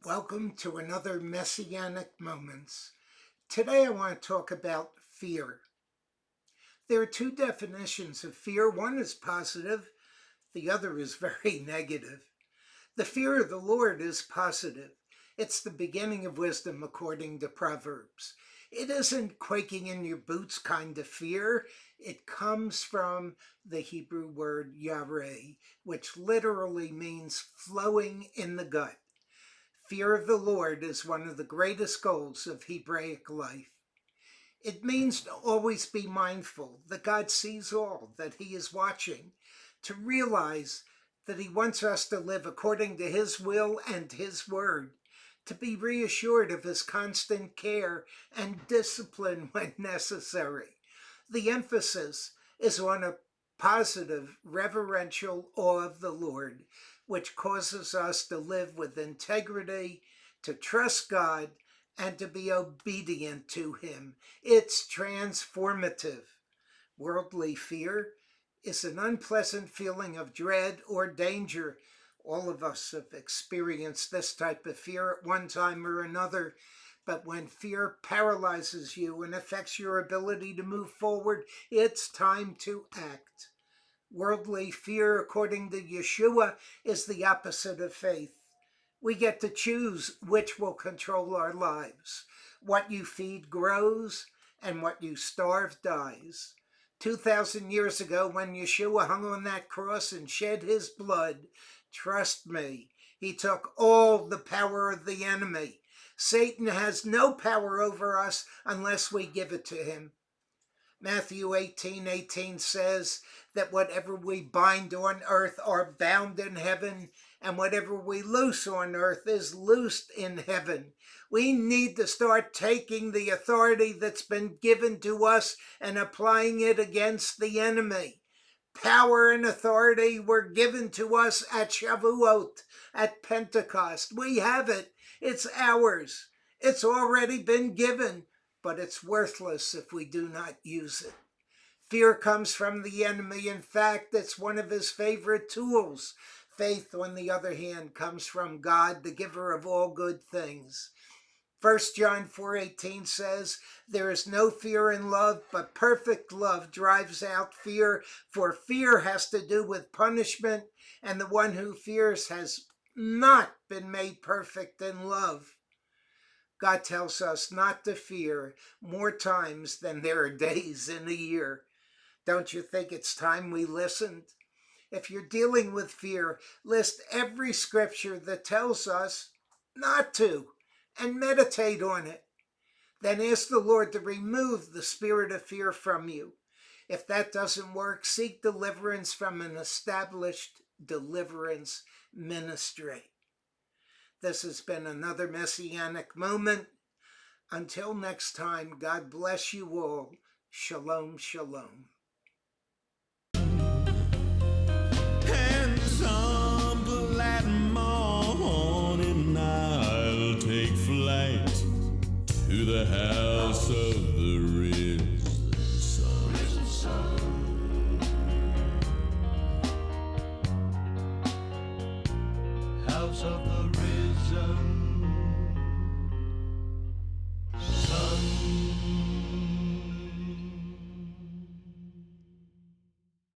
Welcome to another Messianic Moments. Today I want to talk about fear. There are two definitions of fear. One is positive, the other is very negative. The fear of the Lord is positive. It's the beginning of wisdom according to Proverbs. It isn't quaking in your boots kind of fear. It comes from the Hebrew word yareh, which literally means flowing in the gut. Fear of the Lord is one of the greatest goals of Hebraic life. It means to always be mindful that God sees all, that He is watching, to realize that He wants us to live according to His will and His word, to be reassured of His constant care and discipline when necessary. The emphasis is on a positive, reverential awe of the Lord, which causes us to live with integrity, to trust God, and to be obedient to Him. It's transformative. Worldly fear is an unpleasant feeling of dread or danger. All of us have experienced this type of fear at one time or another. But when fear paralyzes you and affects your ability to move forward, it's time to act. Worldly fear, according to Yeshua, is the opposite of faith. We get to choose which will control our lives. What you feed grows, and what you starve dies. 2,000 years ago, when Yeshua hung on that cross and shed his blood, trust me, he took all the power of the enemy. Satan has no power over us unless we give it to him. Matthew 18:18 says that whatever we bind on earth are bound in heaven, and whatever we loose on earth is loosed in heaven. We need to start taking the authority that's been given to us and applying it against the enemy. Power and authority were given to us at Shavuot, at Pentecost. We have it. It's ours. It's already been given, but it's worthless if we do not use it. Fear comes from the enemy. In fact, it's one of his favorite tools. Faith, on the other hand, comes from God, the giver of all good things. 1 John 4:18 says, "There is no fear in love, but perfect love drives out fear, for fear has to do with punishment, and the one who fears has not been made perfect in love." God tells us not to fear more times than there are days in a year. Don't you think it's time we listened? If you're dealing with fear, list every scripture that tells us not to, and meditate on it. Then ask the Lord to remove the spirit of fear from you. If that doesn't work, seek deliverance from an established deliverance ministry. This has been another Messianic Moment. Until next time, God bless you all. Shalom, shalom. And some glad morning I'll take flight to the house of the risen sun. House of the risen